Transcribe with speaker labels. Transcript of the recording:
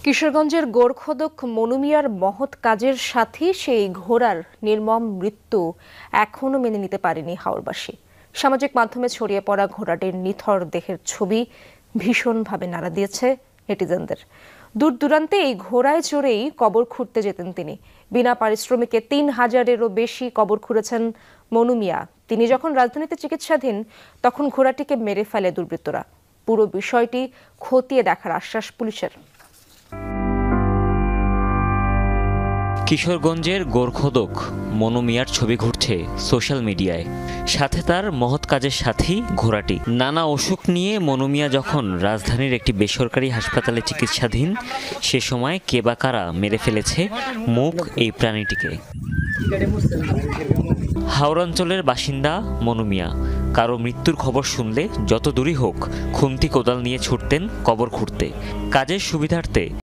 Speaker 1: কিশোরগঞ্জের গোরখোদক মনু মিয়ার মহৎ কাজের সাথে সেই ঘোড়ার নির্মম মৃত্যু এখনো মেনে নিতে পারেনি হাওরবাসী। সামাজিক মাধ্যমে ছড়িয়ে পড়া ঘোড়াটির নিথর দেহের ছবি ভীষণভাবে নাড়া দিয়েছে নেটিজেনদের। দূর দূরান্তে এই ঘোড়ায় চড়েই কবর খুঁড়তে যেতেন তিনি। বিনা পারিশ্রমিকে ৩,০০০-এরও বেশি কবর খুঁড়েছেন মনু মিয়া। তিনি যখন রাজধানীতে চিকিৎসাধীন তখন ঘোড়াটিকে মেরে ফেলে দুর্বৃত্তরা। পুরো বিষয়টি খতিয়ে দেখার আশ্বাস পুলিশের।
Speaker 2: কিশোরগঞ্জের গোরখোদক মনু মিয়ার ছবি ঘুরছে সোশ্যাল মিডিয়ায়, সাথে তার মহৎ কাজের সাথী ঘোড়াটি। নানা অসুখ নিয়ে মনু মিয়া যখন রাজধানীর একটি বেসরকারি হাসপাতালে চিকিৎসাধীন, সে সময় কে বা কারা মেরে ফেলেছে মূক এই প্রাণীটিকে। হাওড়াঞ্চলের বাসিন্দা মনু মিয়া কারো মৃত্যুর খবর শুনলে যত দূরই হোক খুন্তি কোদাল নিয়ে ছুটতেন কবর খুঁড়তে। কাজের সুবিধার্থে